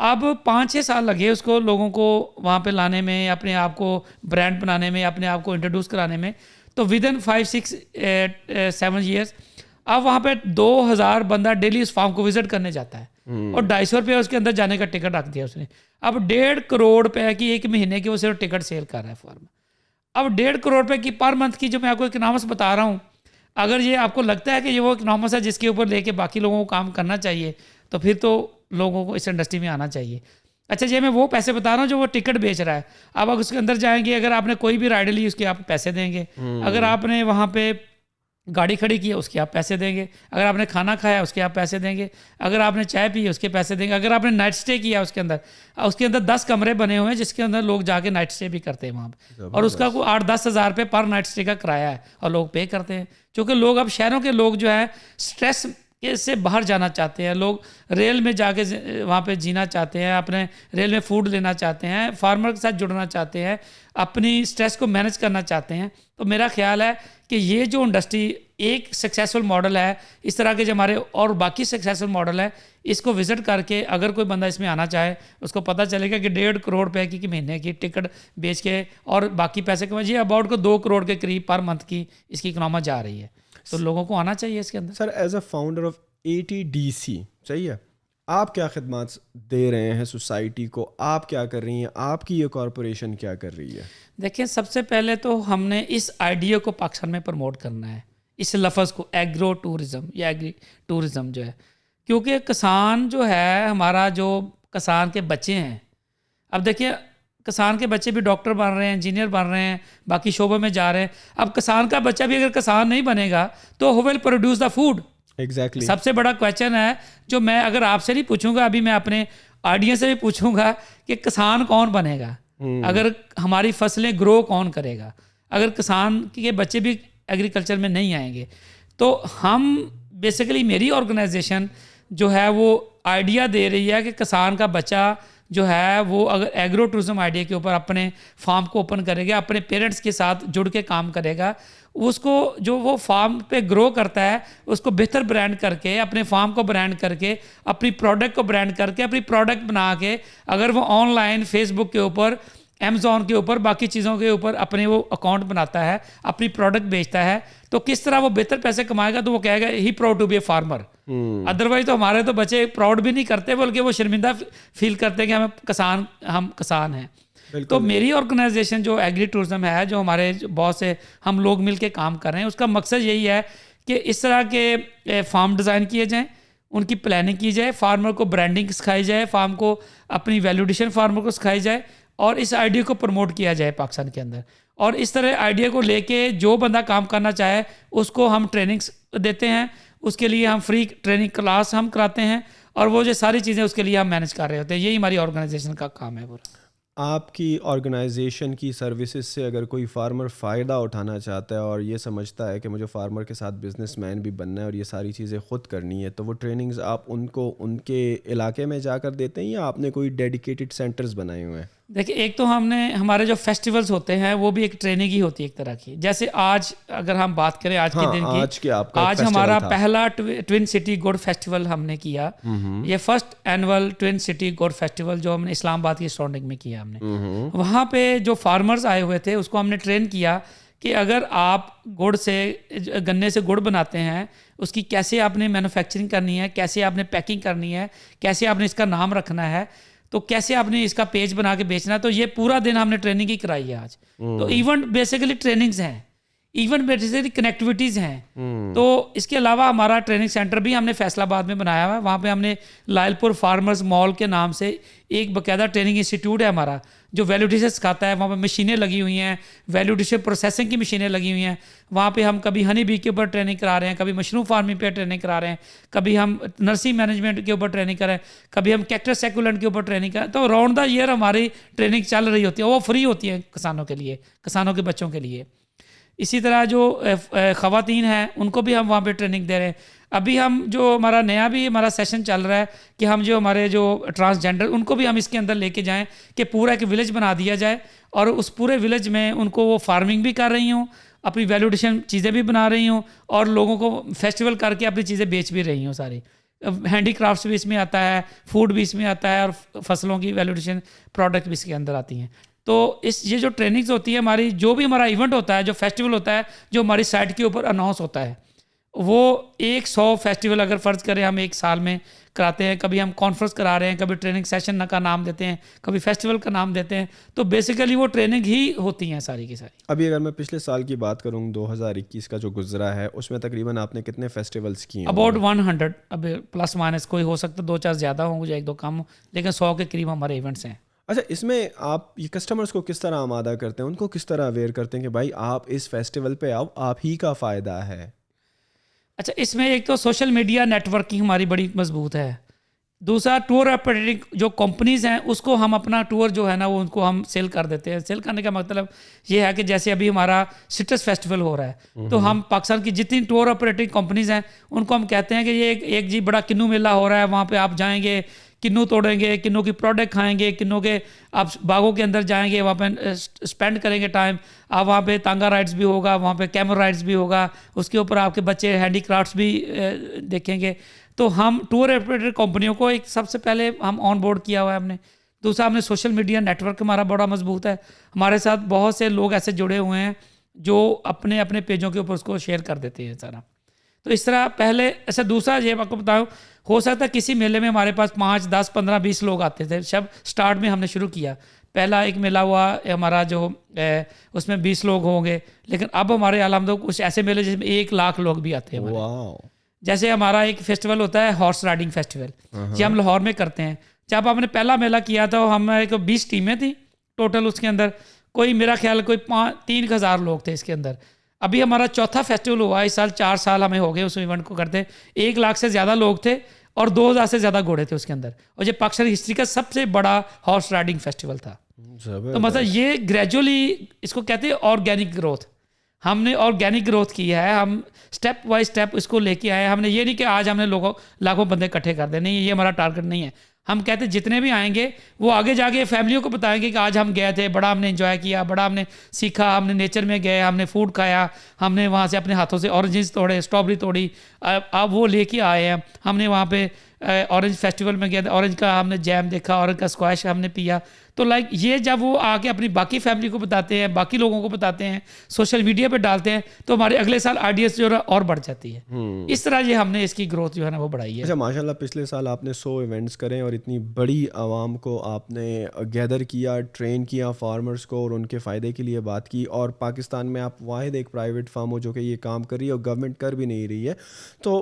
अब 5-6 साल लगे उसको लोगों को वहाँ पे लाने में, अपने आप को ब्रांड बनाने में, अपने आप को इंट्रोड्यूस कराने में। तो विद इन 5-6-7 ईयर्स अब वहाँ पे 2000 बंदा डेली उस फार्म को विजिट करने जाता है और 250 रुपये उसके अंदर जाने का टिकट रख दिया उसने। अब 1.5 करोड़ रुपए की एक महीने की वो सिर्फ टिकट सेल कर रहा है फार्म। अब 1.5 करोड़ रुपए की पर मंथ की जो मैं आपको इकनॉमिक्स बता रहा हूँ, अगर ये आपको लगता है कि ये वो इकनॉमिक्स है जिसके ऊपर लेके बाकी लोगों को काम करना चाहिए, तो फिर तो लोगों को इस इंडस्ट्री में आना चाहिए। अच्छा, ये मैं वो पैसे बता रहा हूँ जो वो टिकट बेच रहा है। अब उसके अंदर जाएंगे, अगर आपने कोई भी राइड ली उसके आप पैसे देंगे, अगर आपने वहाँ पे गाड़ी खड़ी की है उसके आप पैसे देंगे, अगर आपने खाना खाया उसके आप पैसे देंगे, अगर आपने चाय पी उसके पैसे देंगे, अगर आपने नाइट स्टे किया उसके अंदर 10 कमरे बने हुए हैं जिसके अंदर लोग जाके नाइट स्टे भी करते हैं वहाँ पे, और उसका कोई 8-10 हज़ार रुपये पर नाइट स्टे का किराया है और लोग पे करते हैं। क्योंकि लोग अब शहरों के लोग जो है स्ट्रेस से बाहर जाना चाहते हैं, लोग रेल में जाके वहाँ पे जीना चाहते हैं, अपने रेल में फूड लेना चाहते हैं, फार्मर के साथ जुड़ना चाहते हैं, अपनी स्ट्रेस को मैनेज करना चाहते हैं। तो मेरा ख्याल है कि ये जो इंडस्ट्री एक सक्सेसफुल मॉडल है, इस तरह के जो हमारे और बाकी सक्सेसफुल मॉडल है, इसको विजिट करके अगर कोई बंदा इसमें आना चाहे, उसको पता चलेगा कि 1.5 करोड़ रुपए की महीने की टिकट बेच के और बाकी पैसे कमा, ये अबाउट को 2 करोड़ के करीब पर मंथ की इसकी इकनॉमी जा रही है। तो लोगों को आना चाहिए इसके अंदर। Sir, as a founder of ATDC, सही है, आप क्या खिदमत दे रहे हैं सोसाइटी को? आप क्या कर रही हैं? आपकी ये कॉरपोरेशन क्या कर रही है? देखिए, सबसे पहले तो हमने इस आइडिया को पाकिस्तान में प्रमोट करना है, इस लफ्ज़ को एग्रो टूरिज़म या एग्री टूरिज़म जो है, क्योंकि किसान जो है हमारा, जो किसान के बच्चे हैं, अब देखिए किसान के बच्चे भी डॉक्टर बन रहे हैं, इंजीनियर बन रहे हैं, बाकी शोबों में जा रहे हैं। अब किसान का बच्चा भी अगर किसान नहीं बनेगा तो who will produce the food? Exactly सबसे बड़ा क्वेश्चन है जो मैं अगर आपसे नहीं पूछूंगा, अभी मैं अपने ऑडियंस से भी पूछूंगा कि किसान कौन बनेगा, अगर हमारी फसलें ग्रो कौन करेगा, अगर किसान के बच्चे भी एग्रीकल्चर में नहीं आएंगे। तो हम बेसिकली, मेरी ऑर्गेनाइजेशन जो है वो आइडिया दे रही है कि किसान का बच्चा जो है वो अगर एग्रो टूरिज्म आइडिया के ऊपर अपने फार्म को ओपन करेगा, अपने पेरेंट्स के साथ जुड़ के काम करेगा, उसको जो वो फार्म पे ग्रो करता है उसको बेहतर ब्रांड करके, अपने फार्म को ब्रांड करके, अपनी प्रोडक्ट को ब्रांड करके, अपनी प्रोडक्ट बना के अगर वो ऑनलाइन फेसबुक के ऊपर, अमेज़ॉन के ऊपर, बाकी चीज़ों के ऊपर अपने वो अकाउंट बनाता है, अपनी प्रोडक्ट बेचता है, तो किस तरह वो बेहतर पैसे कमाएगा? तो वो कहेगा ही proud to be a farmer. Otherwise तो हमारे तो बच्चे प्राउड भी नहीं करते, बल्कि वो शर्मिंदा फील करते हैं कि हम किसान हैं। तो मेरी ऑर्गेनाइजेशन जो एग्री टूरिज्म है, जो हमारे बहुत से हम लोग मिल के काम कर रहे हैं, उसका मकसद यही है कि इस तरह के फार्म डिज़ाइन किए जाएँ, उनकी प्लानिंग की जाए, फार्मर को ब्रांडिंग सिखाई जाए, फार्म को अपनी वैल्यूडेशन फार्मर को सिखाई जाए, और इस आइडिया को प्रमोट किया जाए पाकिस्तान के अंदर। और इस तरह आइडिया को लेके जो बंदा काम करना चाहे उसको हम ट्रेनिंग्स देते हैं, उसके लिए हम फ्री ट्रेनिंग क्लास हम कराते हैं, और वो जो सारी चीज़ें उसके लिए हम मैनेज कर रहे होते हैं। यही हमारी ऑर्गेनाइजेशन का काम है पूरा। आपकी ऑर्गेनाइजेशन की सर्विसेज से अगर कोई फार्मर फ़ायदा उठाना चाहता है और ये समझता है कि मुझे फार्मर के साथ बिजनेसमैन भी बनना है और ये सारी चीज़ें ख़ुद करनी है, तो वो ट्रेनिंग्स आप उनको उनके इलाके में जाकर देते हैं या आपने कोई डेडिकेटेड सेंटर्स बनाए हुए हैं? देखिए, एक तो हमने हमारे जो फेस्टिवल्स होते हैं वो भी एक ट्रेनिंग ही होती है एक तरह की। जैसे आज अगर हम बात करें आज के दिन की, आज हमारा पहला ट्विन सिटी गुड़ फेस्टिवल हमने किया। ये फर्स्ट एनुअल ट्विन सिटी गुड़ फेस्टिवल जो हमने इस्लामाबाद की सराउंडिंग में किया हमने। वहाँ पे जो फार्मर्स आए हुए थे उसको हमने ट्रेन किया कि अगर आप गुड़ से, गन्ने से गुड़ बनाते हैं, उसकी कैसे आपने मैन्युफैक्चरिंग करनी है, कैसे आपने पैकिंग करनी है, कैसे आपने इसका नाम रखना है, तो कैसे आपने इसका पेज बना के बेचना है। तो ये पूरा दिन हमने ट्रेनिंग ही कराई है आज। तो इवेंट बेसिकली ट्रेनिंग्स हैं, इवेंट बेसिकली कनेक्टिविटीज़ हैं। तो इसके अलावा हमारा ट्रेनिंग सेंटर भी हमने फैसलाबाद में बनाया हुआ है। वहाँ पे हमने लायलपुर फार्मर्स मॉल के नाम से एक बाकायदा ट्रेनिंग इंस्टीट्यूट है हमारा, जो वैल्यूडेशन सिखाता है। वहाँ पे मशीनें लगी हुई हैं, वैल्यूडेशन प्रोसेसिंग की मशीनें लगी हुई हैं। वहाँ पे हम कभी हनी बी के ऊपर ट्रेनिंग करा रहे हैं, कभी मशरूम फार्मिंग पे ट्रेनिंग करा रहे हैं, कभी हम नर्सरी मैनेजमेंट के ऊपर ट्रेनिंग कर रहे हैं, कभी हम कैक्टस सेकुलेंट के ऊपर ट्रेनिंग कर रहे हैं। तो राउंड द ईयर हमारी ट्रेनिंग चल रही होती है, वो फ्री होती है किसानों के लिए, किसानों के बच्चों के लिए। इसी तरह जो ख़वातीन हैं उनको भी हम वहाँ पे ट्रेनिंग दे रहे हैं। अभी हम जो हमारा नया भी हमारा सेशन चल रहा है कि हम जो हमारे जो ट्रांसजेंडर उनको भी हम इसके अंदर लेके जाएं कि पूरा एक विलेज बना दिया जाए, और उस पूरे विलेज में उनको वो फार्मिंग भी कर रही हूँ, अपनी वैल्यूडेशन चीज़ें भी बना रही हूँ, और लोगों को फेस्टिवल करके अपनी चीज़ें बेच भी रही हूँ। सारी हैंडी क्राफ्ट्स भी इसमें आता है, फूड भी इसमें आता है, और फसलों की वैल्यूडेशन प्रोडक्ट भी इसके अंदर आती हैं। तो ये जो ट्रेनिंग्स होती है हमारी, जो भी हमारा इवेंट होता है, जो फेस्टिवल होता है, जो हमारी साइट के ऊपर अनाउंस होता है, वो 100 फेस्टिवल अगर फ़र्ज़ करें हम एक साल में कराते हैं। कभी हम कॉन्फ्रेंस करा रहे हैं, कभी ट्रेनिंग सेशन का नाम देते हैं, कभी फेस्टिवल का नाम देते हैं। तो बेसिकली वो ट्रेनिंग ही होती हैं सारी की सारी। अभी अगर मैं पिछले साल की बात करूँ, 2021 का जो गुजरा है, उसमें तकरीबन आपने कितने फेस्टिवल्स किए? अबाउट 100, अब प्लस माइनस कोई हो सकता है 2-4 ज़्यादा होंगे, 1-2 कम, लेकिन 100 के करीब हमारे इवेंट्स हैं। अच्छा, इसमें आप ये कस्टमर्स को किस तरह आमादा करते हैं, उनको किस तरह अवेयर करते हैं कि भाई आप इस फेस्टिवल पे आओ, आप ही का फ़ायदा है? अच्छा, इसमें एक तो सोशल मीडिया नेटवर्किंग हमारी बड़ी मजबूत है। दूसरा, टूर ऑपरेटिंग जो कंपनीज़ हैं उसको हम अपना टूर जो है ना वो उनको हम सेल कर देते हैं। सेल करने का मतलब ये है कि जैसे अभी हमारा सिट्रस फेस्टिवल हो रहा है, तो हम पाकिस्तान की जितनी टूर ऑपरेटिंग कंपनीज़ हैं उनको हम कहते हैं कि ये एक जी बड़ा किन्नू मेला हो रहा है, वहाँ पे आप जाएंगे, किन्नू तोड़ेंगे, किन्नू की प्रोडक्ट खाएंगे, किन्नू के आप बागों के अंदर जाएंगे, वहाँ पे स्पेंड करेंगे टाइम, आप वहाँ पे तांगा राइड्स भी होगा, वहाँ पे कैमल राइड्स भी होगा, उसके ऊपर आपके बच्चे हैंडीक्राफ्ट्स भी देखेंगे। तो हम टूर ऑपरेटर कंपनियों को एक सबसे पहले हम ऑन बोर्ड किया हुआ है हमने। दूसरा, हमने सोशल मीडिया नेटवर्क हमारा बड़ा मजबूत है, हमारे साथ बहुत से लोग ऐसे जुड़े हुए हैं जो अपने अपने पेजों के ऊपर उसको शेयर कर देते हैं सारा। तो इस तरह पहले ऐसा। दूसरा ये आपको बताऊँ, हो सकता है किसी मेले में हमारे पास 5, 10, 15, 20 लोग आते थे जब स्टार्ट में हमने शुरू किया। पहला एक मेला हुआ हमारा जो उसमें 20 लोग होंगे, लेकिन अब हमारे अलहमदुलिल्लाह कुछ ऐसे मेले जिसमें 1 लाख लोग भी आते हैं। जैसे हमारा एक फेस्टिवल होता है हॉर्स राइडिंग फेस्टिवल, ये हम लाहौर में करते हैं। जब हमने पहला मेला किया तो हमारे को 20 टीमें थी टोटल, उसके अंदर कोई मेरा ख्याल कोई 3,000 लोग थे इसके अंदर। अभी हमारा चौथा फेस्टिवल हुआ इस साल, 4 साल हमें हो गए उस इवेंट को करते। 1 लाख से ज़्यादा लोग थे और 2,000 से ज़्यादा घोड़े थे उसके अंदर, और ये पाकिस्तान हिस्ट्री का सबसे बड़ा हॉर्स राइडिंग फेस्टिवल था। तो मतलब ये ग्रेजुअली इसको कहते हैं ऑर्गेनिक ग्रोथ। हमने ऑर्गेनिक ग्रोथ की है, हम स्टेप बाय स्टेप इसको लेके आए। हमने ये नहीं कि आज हमने लाखों बंदे इकट्ठे कर दे, नहीं, ये हमारा टारगेट नहीं है। हम कहते जितने भी आएंगे वो आगे जाके फैमिलियों को बताएंगे कि आज हम गए थे, बड़ा हमने एंजॉय किया, बड़ा हमने सीखा, हमने नेचर में गए, हमने फूड खाया, हमने वहाँ से अपने हाथों से ऑरेंजेस तोड़े, स्ट्रॉबेरी तोड़ी, अब वो लेके आए हैं। हमने वहाँ पे ऑरेंज फेस्टिवल में गए, ऑरेंज का हमने जैम देखा, ऑरेंज का स्क्वैश हमने पिया। तो लाइक ये जब वो आके अपनी बाकी फैमिली को बताते हैं, बाकी लोगों को बताते हैं, सोशल मीडिया पे डालते हैं, तो हमारे अगले साल आइडियाज जो है और बढ़ जाती है। इस तरह ये हमने इसकी ग्रोथ जो है ना वो बढ़ाई है। अच्छा, माशाल्लाह पिछले साल आपने 100 इवेंट्स करें और इतनी बड़ी आवाम को आपने गैदर किया, ट्रेन किया फार्मर्स को और उनके फ़ायदे के लिए बात की। और पाकिस्तान में आप वाहिद एक प्राइवेट फार्म हो जो कि ये काम कर रही है और गवर्नमेंट कर भी नहीं रही है। तो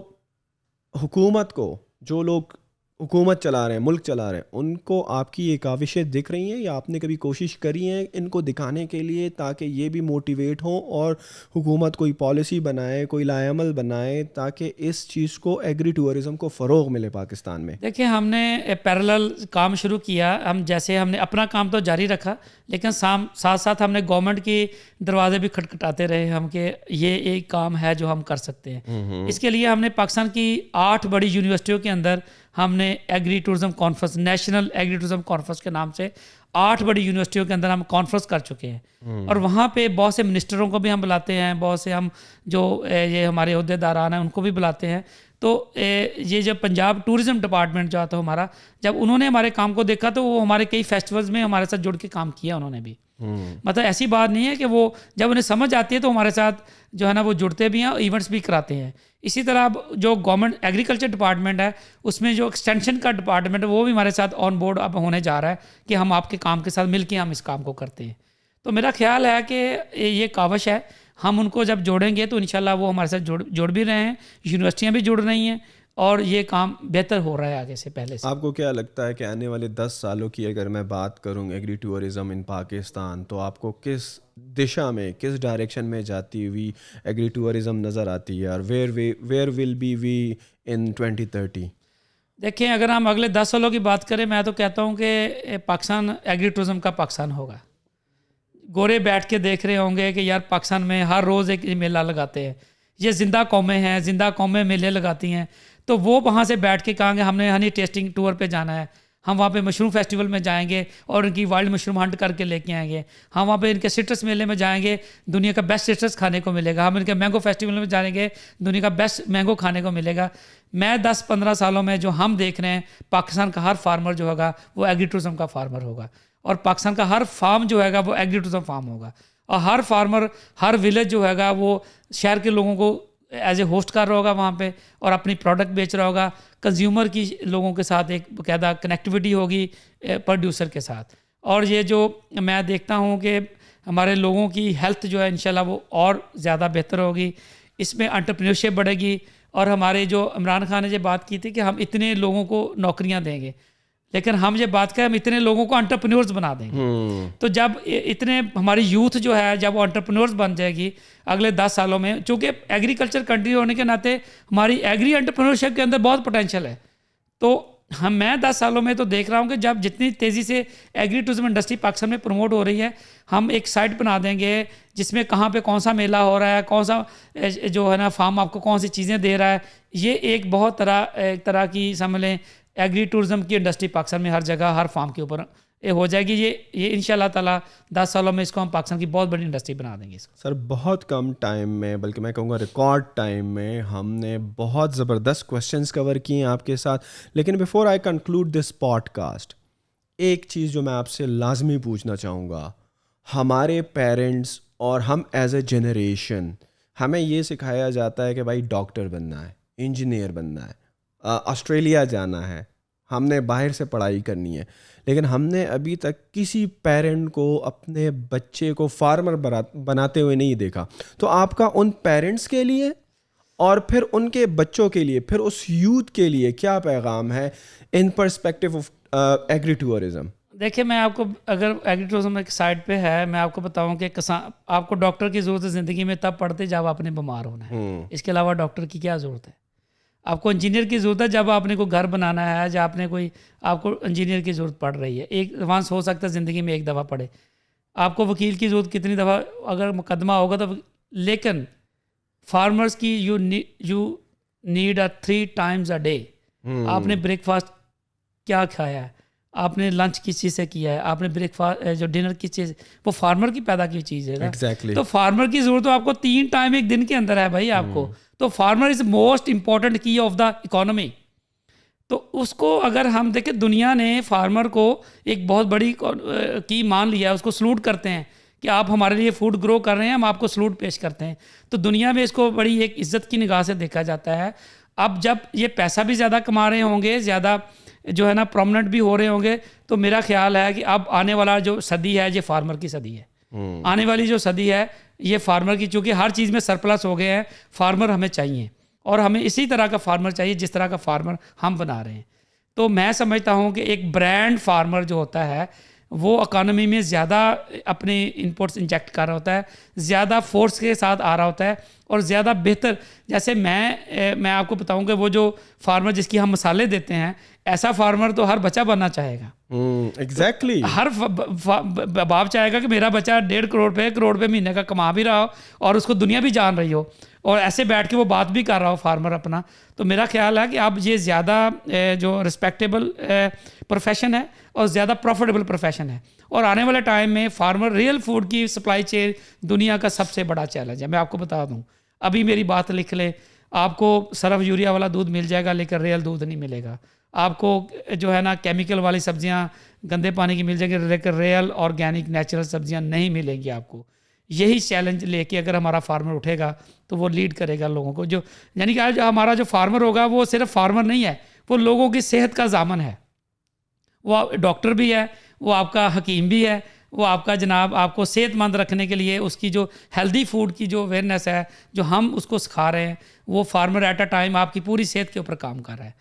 हुकूमत को, जो लोग हुकूमत चला रहे हैं, मुल्क चला रहे हैं, उनको आपकी ये काविशें दिख रही हैं या आपने कभी कोशिश करी है इनको दिखाने के लिए ताकि ये भी मोटिवेट हों और हुकूमत कोई पॉलिसी बनाए, कोई लाएमल बनाए ताकि इस चीज़ को एग्री टूरिज़म को फ़रोग मिले पाकिस्तान में? देखिए, हमने पैरेलल काम शुरू किया। हम जैसे हमने अपना काम तो जारी रखा, लेकिन साथ साथ हमने गवर्नमेंट के दरवाजे भी खटखटाते रहे हम कि ये एक काम है जो हम कर सकते हैं। इसके लिए हमने पाकिस्तान की 8 बड़ी यूनिवर्सिटियों के अंदर हमने agri tourism conference, national agri tourism conference के नाम से 8 बड़ी यूनिवर्सिटियों के अंदर हम कॉन्फ्रेंस कर चुके हैं। और वहाँ पे बहुत से मिनिस्टरों को भी हम बुलाते हैं, बहुत से हम जो ये हमारे अहदेदारान हैं उनको भी बुलाते हैं। तो ये जब पंजाब टूरिज़्म डिपार्टमेंट जो आता है हमारा, जब उन्होंने हमारे काम को देखा तो वो हमारे कई फेस्टिवल्स में हमारे साथ जुड़ के काम किया उन्होंने भी। मतलब ऐसी बात नहीं है कि वो जब उन्हें समझ आती है तो हमारे साथ जो है ना वो जुड़ते भी हैं और इवेंट्स भी कराते हैं। इसी तरह अब जो गवर्नमेंट एग्रीकल्चर डिपार्टमेंट है उसमें जो एक्सटेंशन का डिपार्टमेंट है वो भी हमारे साथ ऑन बोर्ड अब होने जा रहा है कि हम आपके काम के साथ मिलकर हम इस काम को करते हैं। तो मेरा ख्याल है कि ये काविश है, हम उनको जब जोड़ेंगे तो इंशाल्लाह वो हमारे साथ जुड़ भी रहे हैं, यूनिवर्सिटियाँ भी जुड़ रही हैं और ये काम बेहतर हो रहा है आगे से पहले से। आपको क्या लगता है कि आने वाले 10 सालों की अगर मैं बात करूं एग्री टूरिज़म इन पाकिस्तान, तो आपको किस दिशा में, किस डायरेक्शन में जाती हुई एग्री टूरिज़म नज़र आती है और वेयर विल बी वी इन 2030? देखिए, अगर हम अगले 10 सालों की बात करें, मैं तो कहता हूँ कि पाकिस्तान एग्री टूरिज़म का पाकिस्तान होगा। गोरे बैठ के देख रहे होंगे कि यार पाकिस्तान में हर रोज़ एक मेला लगाते हैं, ये जिंदा कौमें हैं, जिंदा कौमें मेले लगाती हैं। तो वो वहाँ से बैठ के कहेंगे हमने हनी टेस्टिंग टूर पे जाना है, हम वहाँ पे मशरूम फेस्टिवल में जाएंगे और इनकी वाइल्ड मशरूम हंट करके लेके आएंगे। हम वहाँ पे इनके सिट्रस मेले में जाएंगे, दुनिया का बेस्ट सिट्रस खाने को मिलेगा। हम इनके मैंगो फेस्टिवल में जाएंगे, दुनिया का बेस्ट मैंगो खाने को मिलेगा। मैं 10-15 सालों में जो हम देख रहे हैं, पाकिस्तान का हर फार्मर जो होगा वो एग्री टूरिज़म का फार्मर होगा और पाकिस्तान का हर फार्म जो हैगा वो एग्री टूरिज़म फार्म होगा। और हर फार्मर, हर विलेज जो हैगा वो शहर के लोगों को एज ए होस्ट कर रहा होगा वहाँ पे और अपनी प्रोडक्ट बेच रहा होगा। कंज्यूमर की लोगों के साथ एक बाकायदा कनेक्टिविटी होगी प्रोड्यूसर के साथ। और ये जो मैं देखता हूँ कि हमारे लोगों की हेल्थ जो है इंशाल्लाह वो और ज़्यादा बेहतर होगी, इसमें एंटरप्रेन्योरशिप बढ़ेगी। और हमारे जो इमरान खान ने ये बात की थी कि हम इतने लोगों को नौकरियाँ देंगे, लेकिन हम ये बात करें हम इतने लोगों को एंटरप्रेन्योर्स बना देंगे। तो जब इतने हमारी यूथ जो है जब वो एंटरप्रेन्योर्स बन जाएगी अगले 10 सालों में, चूँकि एग्रीकल्चर कंट्री होने के नाते हमारी एग्री एंटरप्रेन्योरशिप के अंदर बहुत पोटेंशियल है। तो मैं 10 सालों में तो देख रहा हूँ कि जब जितनी तेज़ी से एग्री टूरिज्म इंडस्ट्री पाकिस्तान में प्रमोट हो रही है, हम एक साइट बना देंगे जिसमें कहाँ पे कौन सा मेला हो रहा है, कौन सा जो है ना फार्म आपको कौन सी चीज़ें दे रहा है। ये एक बहुत तरह की समझ लें एग्री टूरिज्म की इंडस्ट्री पाकिस्तान में हर जगह हर फार्म के ऊपर ये हो जाएगी। ये इंशाल्लाह ताला 10 सालों में इसको हम पाकिस्तान की बहुत बड़ी इंडस्ट्री बना देंगे इसको। सर बहुत कम टाइम में, बल्कि मैं कहूँगा रिकॉर्ड टाइम में हमने बहुत ज़बरदस्त क्वेश्चंस कवर किए हैं आपके साथ। लेकिन before I conclude this podcast, एक चीज़ जो मैं आपसे लाजमी पूछना चाहूँगा, हमारे पेरेंट्स और हम एज ए जनरेशन, हमें ये सिखाया जाता है कि भाई डॉक्टर बनना है, इंजीनियर बनना है, ऑस्ट्रेलिया जाना है, हमने बाहर से पढ़ाई करनी है, लेकिन हमने अभी तक किसी पेरेंट को अपने बच्चे को फार्मर बनाते हुए नहीं देखा। तो आपका उन पेरेंट्स के लिए और फिर उनके बच्चों के लिए, फिर उस यूथ के लिए क्या पैगाम है in perspective of agri tourism? देखिए, मैं आपको, अगर एग्री टूरिज्म एक साइड पे है, मैं आपको बताऊं कि किसान, आपको डॉक्टर की ज़रूरत है ज़िंदगी में तब पढ़ते जब आपने बीमार होना है। इसके अलावा डॉक्टर की क्या ज़रूरत है? आपको इंजीनियर की ज़रूरत है जब आपने कोई घर बनाना है, जब आपने कोई, आपको इंजीनियर की ज़रूरत पड़ रही है। एक एडवांस हो सकता है ज़िंदगी में एक दफ़ा पड़े। आपको वकील की ज़रूरत कितनी दफ़ा अगर मुकदमा होगा तो, लेकिन फार्मर्स की you need 3 times a day। आपने ब्रेकफास्ट क्या खाया है, आपने लंच किस चीज़ से किया है, आपने ब्रेकफास्ट जो डिनर किस चीज़, वो फार्मर की पैदा की चीज़ है ना। Exactly. तो फार्मर की ज़रूरत तो आपको 3 टाइम एक दिन के अंदर है भाई आपको। तो फार्मर इज़ मोस्ट इंपॉर्टेंट की ऑफ द इकोनॉमी। तो उसको अगर हम देखें, दुनिया ने फार्मर को एक बहुत बड़ी की मान लिया है, उसको सलूट करते हैं कि आप हमारे लिए फूड ग्रो कर रहे हैं, हम आपको सलूट पेश करते हैं। तो दुनिया में इसको बड़ी एक इज्जत की निगाह से देखा जाता है। अब जब ये पैसा भी ज़्यादा कमा रहे होंगे, ज़्यादा जो है ना प्रोमिनेंट भी हो रहे होंगे, तो मेरा ख्याल है कि अब आने वाला जो सदी है ये फार्मर की सदी है। आने वाली जो सदी है ये फार्मर की, चूँकि हर चीज़ में सरप्लस हो गए हैं, फार्मर हमें चाहिए और हमें इसी तरह का फार्मर चाहिए जिस तरह का फार्मर हम बना रहे हैं। तो मैं समझता हूँ कि एक ब्रांड फार्मर जो होता है वो इकॉनमी में ज़्यादा अपने इनपुट्स इंजेक्ट कर रहा होता है, ज़्यादा फोर्स के साथ आ रहा होता है और ज़्यादा बेहतर। जैसे मैं आपको बताऊं कि वो जो फार्मर जिसकी हम मसाले देते हैं, ऐसा फार्मर तो हर बच्चा बनना चाहेगा। एग्जैक्टली। हर बाप चाहेगा कि मेरा बच्चा 1.5 करोड़ पे महीने का कमा भी रहा हो और उसको दुनिया भी जान रही हो और ऐसे बैठ के वो बात भी कर रहा हो फार्मर अपना। तो मेरा ख्याल है कि अब ये ज़्यादा जो रिस्पेक्टेबल प्रोफेशन है और ज़्यादा प्रॉफिटेबल प्रोफेशन है और आने वाले टाइम में फार्मर रियल फूड की सप्लाई चेन दुनिया का सबसे बड़ा चैलेंज है। मैं आपको बता दूं, अभी मेरी बात लिख ले, आपको सरफ यूरिया वाला दूध मिल जाएगा लेकिन रियल दूध नहीं मिलेगा। आपको जो है ना केमिकल वाली सब्जियां गंदे पानी की मिल जाएंगी लेकिन रियल ऑर्गेनिक नेचुरल सब्जियां नहीं मिलेंगी आपको। यही चैलेंज लेके अगर हमारा फार्मर उठेगा तो वो लीड करेगा लोगों को। जो यानी कि आज हमारा जो फार्मर होगा वो सिर्फ फार्मर नहीं है, वो लोगों की सेहत का जामन है। वो डॉक्टर भी है, वो आपका हकीम भी है, वो आपका जनाब आपको सेहतमंद रखने के लिए उसकी जो हेल्दी फूड की जो अवेयरनेस है जो हम उसको सिखा रहे हैं, वो फार्मर एट अ टाइम आपकी पूरी सेहत के ऊपर काम कर रहा है।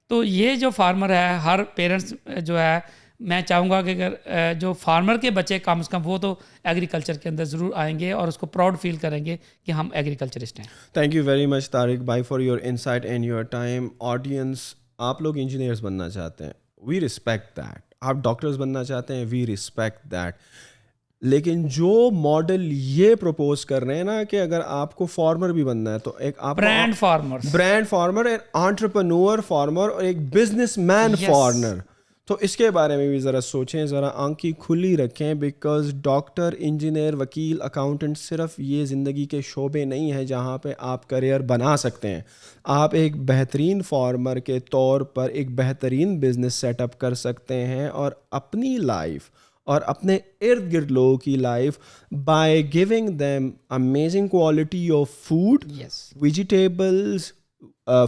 तो ये जो फार्मर है, हर पेरेंट्स जो है, मैं चाहूँगा कि अगर जो फार्मर के बच्चे कम से कम वो तो एग्रीकल्चर के अंदर ज़रूर आएंगे और उसको प्राउड फील करेंगे कि हम एग्रीकल्चरिस्ट हैं। Thank you very much Tariq भाई for your insight and your time. Audience, आप लोग इंजीनियर्स बनना चाहते हैं, वी रिस्पेक्ट दैट। आप डॉक्टर्स बनना चाहते हैं, वी रिस्पेक्ट दैट। लेकिन जो मॉडल ये प्रपोज कर रहे हैं ना कि अगर आपको फार्मर भी बनना है तो एक आप ब्रांड फार्मर, एक एंटरप्रेन्योर फार्मर और एक बिजनेसमैन फार्मर, तो इसके बारे में भी ज़रा सोचें, ज़रा आंखें खुली रखें। बिकॉज डॉक्टर, इंजीनियर, वकील, अकाउंटेंट सिर्फ ये ज़िंदगी के शोबे नहीं हैं जहाँ पे आप करियर बना सकते हैं। आप एक बेहतरीन फार्मर के तौर पर एक बेहतरीन बिजनेस सेटअप कर सकते हैं और अपनी लाइफ और अपने इर्द गिर्द लोगों की life by giving them amazing quality of food, vegetables,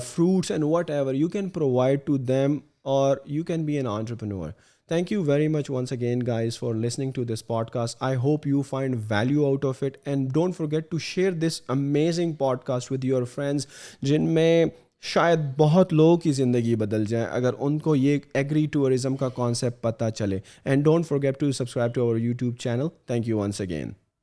fruits and whatever you can provide to them, or you can be an entrepreneur. Thank you very much once again guys for listening to this podcast. I hope you find value out of it, and don't forget to share this amazing podcast with your friends जिनमें शायद बहुत लोगों की ज़िंदगी बदल जाए अगर उनको ये एग्री टूरिज्म का कॉन्सेप्ट पता चले। And don't forget to subscribe to our YouTube channel. Thank you once again.